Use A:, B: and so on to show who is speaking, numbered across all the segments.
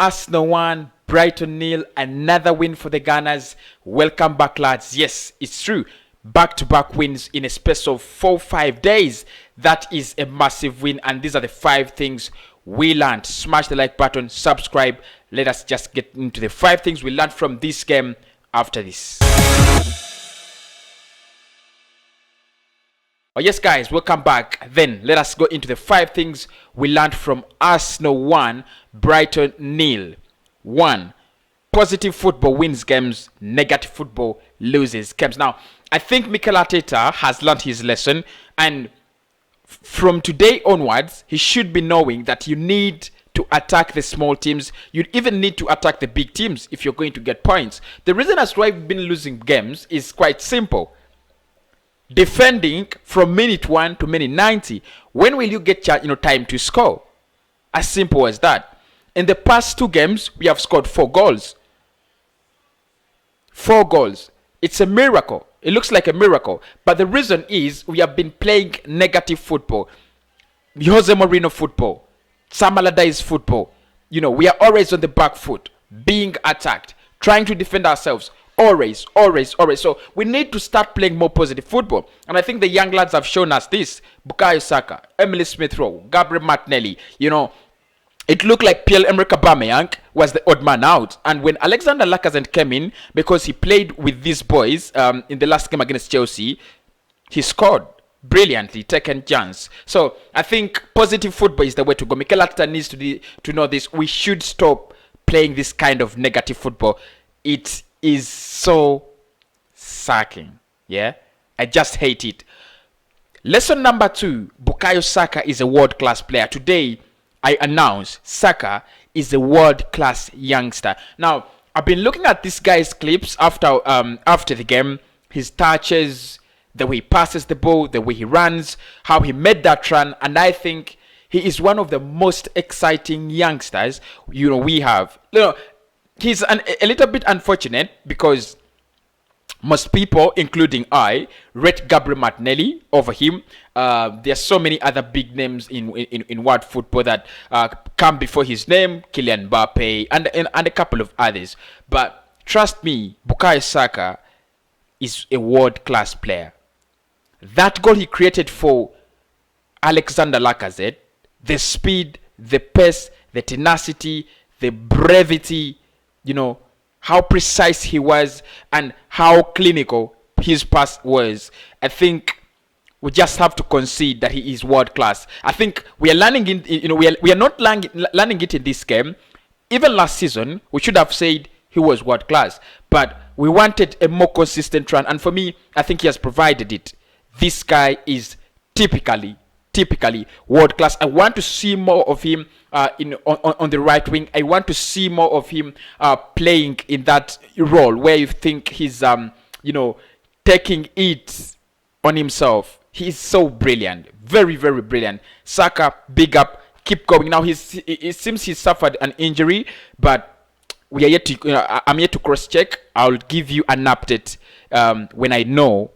A: Arsenal 1, Brighton 0, another win for the Gunners. Welcome back, lads. Yes, it's true. Back-to-back wins in a space of 4-5 days. That is a massive win, and these are the 5 things we learned. Smash the like button, subscribe. Let us just get into the 5 things we learned from this game after this. Oh yes, guys, welcome back. Then let us go into the 5 things we learned from Arsenal 1, Brighton 0. 1. Positive football wins games, negative football loses games. Now, I think Mikel Arteta has learned his lesson, and from today onwards, he should be knowing that you need to attack the small teams. You even need to attack the big teams if you're going to get points. The reason as why we've been losing games is quite simple. Defending from minute 1 to minute 90. When will you get time to score? As simple as that. In the past 2 games, we have scored 4 goals. 4 goals. It's a miracle. It looks like a miracle. But the reason is we have been playing negative football. Jose Mourinho football. Sam Allardyce football. We are always on the back foot, being attacked, trying to defend ourselves. Always. So we need to start playing more positive football. And I think the young lads have shown us this. Bukayo Saka, Emily Smith-Rowe, Gabriel Martinelli. It looked like Pierre-Emerick Aubameyang was the odd man out. And when Alexander Lacazette came in, because he played with these boys in the last game against Chelsea, he scored brilliantly, taken chance. So I think positive football is the way to go. Mikel Arteta needs to know this. We should stop playing this kind of negative football. It is so sucking. Yeah, I just hate it. Lesson number 2, Bukayo Saka is a world-class player. Today, I announce Saka is a world-class youngster. Now, I've been looking at this guy's clips after the game, his touches, the way he passes the ball, the way he runs, how he made that run, and I think he is one of the most exciting youngsters we have. He's a little bit unfortunate because most people, including I, rate Gabriel Martinelli over him. There are so many other big names in world football that come before his name, Kylian Mbappe, and a couple of others. But trust me, Bukayo Saka is a world-class player. That goal he created for Alexander Lacazette, the speed, the pace, the tenacity, the brevity, how precise he was and how clinical his pass was. I think we just have to concede that he is world class. I think we are learning we are not learning it in this game. Even last season, we should have said he was world class, but we wanted a more consistent run, and for me, I think he has provided it. This guy is typically world class. I want to see more of him on the right wing. I want to see more of him playing in that role where you think he's taking it on himself. He is so brilliant, very brilliant. Saka, big up, keep going. Now it seems he suffered an injury, but we are yet to. I'm yet to cross check. I'll give you an update when I know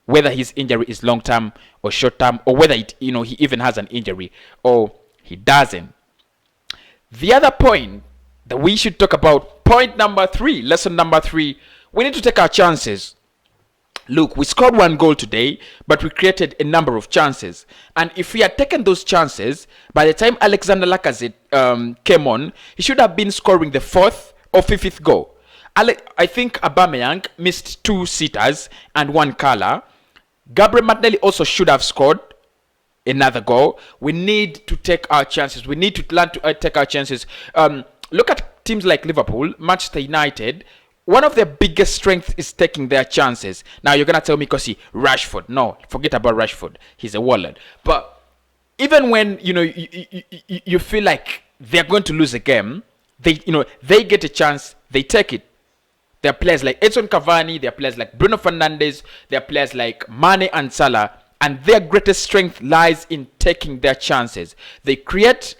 A: whether his injury is long term or short term, or whether he even has an injury or he doesn't. The other point that we should talk about, point number 3, lesson number 3, we need to take our chances. Look, we scored 1 goal today, but we created a number of chances. And if we had taken those chances, by the time Alexander Lacazette came on, he should have been scoring the 4th or 5th goal. I think Aubameyang missed 2 sitters and 1 curler. Gabriel Martinelli also should have scored another goal. We need to take our chances. We need to learn to take our chances. Look at teams like Liverpool, Manchester United. One of their biggest strengths is taking their chances. Now you're gonna tell me, because Rashford. No, forget about Rashford. He's a warlord. But even when you feel like they're going to lose a game, they get a chance, they take it. There are players like Edson Cavani, there are players like Bruno Fernandes, there are players like Mane and Salah, and their greatest strength lies in taking their chances. They create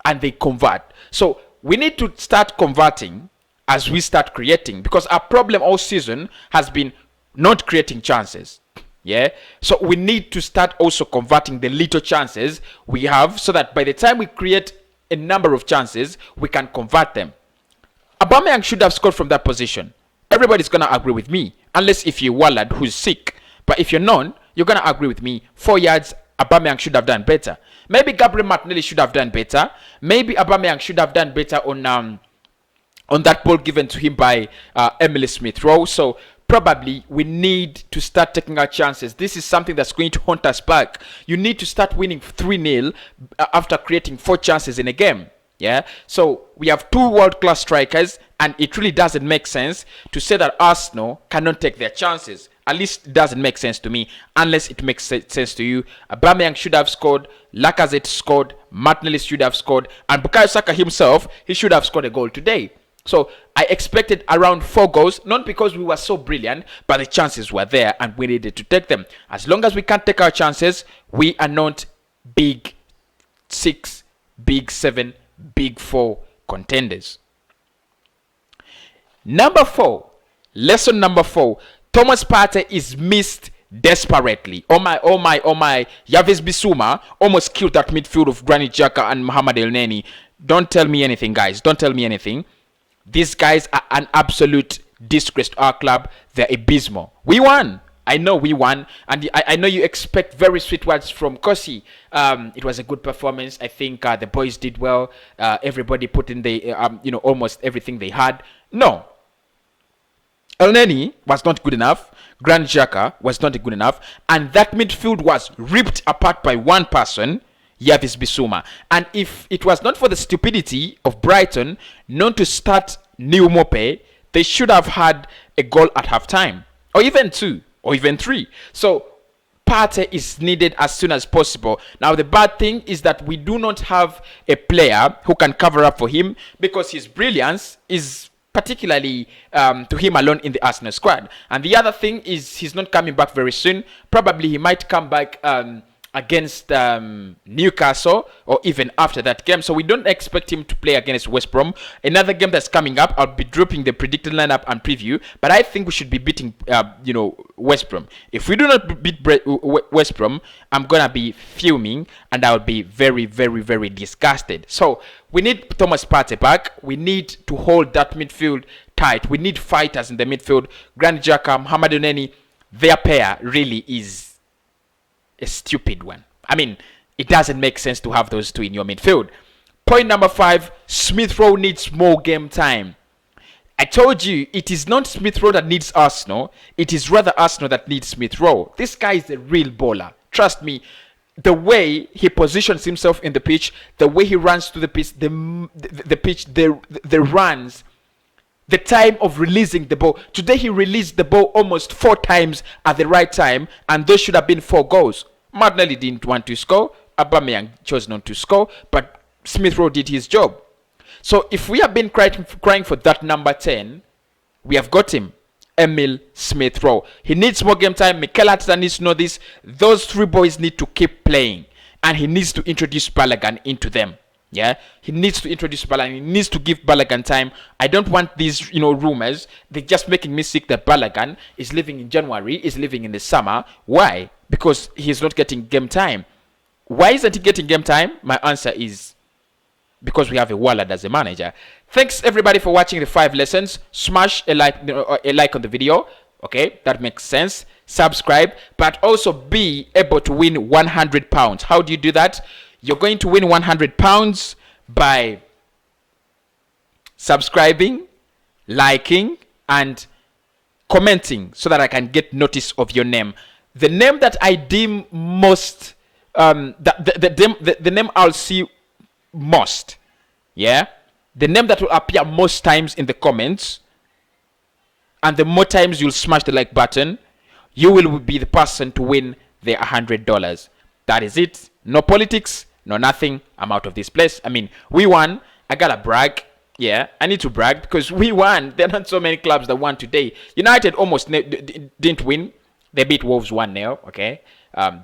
A: and they convert. So we need to start converting as we start creating, because our problem all season has been not creating chances. Yeah, so we need to start also converting the little chances we have, so that by the time we create a number of chances, we can convert them. Aubameyang should have scored from that position. Everybody's going to agree with me, unless if you're Wallad who's sick. But if you're not, you're going to agree with me. 4 yards, Aubameyang should have done better. Maybe Gabriel Martinelli should have done better. Maybe Aubameyang should have done better on that ball given to him by Emile Smith-Rowe. So probably we need to start taking our chances. This is something that's going to haunt us back. You need to start winning 3-0 after creating 4 chances in a game. Yeah, so we have 2 world-class strikers, and it really doesn't make sense to say that Arsenal cannot take their chances. At least it doesn't make sense to me, unless it makes sense to you. Aubameyang should have scored, Lacazette scored, Martinelli should have scored, and Bukayo Saka himself, he should have scored a goal today. So I expected around 4 goals, not because we were so brilliant, but the chances were there and we needed to take them. As long as we can't take our chances, we are not big 6, big 7, big 4 contenders. Number 4, lesson number 4, Thomas Partey is missed desperately. Oh my. Yves Bissouma almost killed that midfield of Granit Xhaka and Mohamed Elneny. Don't tell me anything, guys. Don't tell me anything. These guys are an absolute disgrace to our club. They're abysmal. We won. I know we won, and I know you expect very sweet words from Kosi. It was a good performance. I think the boys did well. Everybody put in the almost everything they had. No, Elneny was not good enough. Granit Xhaka was not good enough, and that midfield was ripped apart by one person, Yves Bissouma. And if it was not for the stupidity of Brighton not to start Neil Mope, they should have had a goal at halftime, or even 2. Or even 3. So Partey is needed as soon as possible. Now the bad thing is that we do not have a player who can cover up for him, because his brilliance is particularly to him alone in the Arsenal squad. And the other thing is he's not coming back very soon. Probably he might come back against Newcastle, or even after that game. So we don't expect him to play against West Brom. Another game that's coming up, I'll be dropping the predicted lineup and preview, but I think we should be beating West Brom. If we do not beat West Brom, I'm gonna be fuming, and I'll be very, very, very disgusted. So we need Thomas Partey back. We need to hold that midfield tight. We need fighters in the midfield. Granit Xhaka, Mohamed Elneny, their pair really is a stupid one. I mean, it doesn't make sense to have those 2 in your midfield. Point number 5, Smith-Rowe needs more game time. I told you, it is not Smith-Rowe that needs Arsenal. It is rather Arsenal that needs Smith-Rowe. This guy is a real baller. Trust me. The way he positions himself in the pitch, the way he runs to the pitch, the runs, the time of releasing the ball. Today he released the ball almost 4 times at the right time, and those should have been 4 goals. Martinelli didn't want to score. Aubameyang chose not to score, but Smith-Rowe did his job. So if we have been crying for that number 10, we have got him. Emile Smith-Rowe. He needs more game time. Mikel Arteta needs to know this. Those 3 boys need to keep playing, and he needs to introduce Balogun into them. Yeah, he needs to introduce Balogun. He needs to give Balogun time. I don't want these, rumors. They're just making me sick that Balogun is living in January, is living in the summer. Why? Because he's not getting game time. Why isn't he getting game time? My answer is because we have a Wallad as a manager. Thanks everybody for watching the 5 lessons. Smash a like on the video. Okay, that makes sense. Subscribe, but also be able to win £100. How do you do that? You're going to win £100 by subscribing, liking, and commenting, so that I can get notice of your name. The name that I deem most, the name I'll see most, yeah? The name that will appear most times in the comments, and the more times you'll smash the like button, you will be the person to win the $100. That is it. No politics. No, nothing. I'm out of this place. I mean, we won. I gotta brag. Yeah, I need to brag because we won. There are not so many clubs that won today. United almost didn't win. They beat Wolves 1-0. Okay,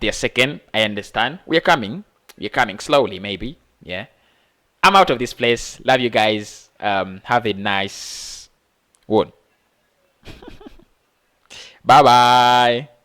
A: they're second. I understand. We're coming. We're coming slowly, maybe. Yeah. I'm out of this place. Love you guys. Have a nice one. Bye bye.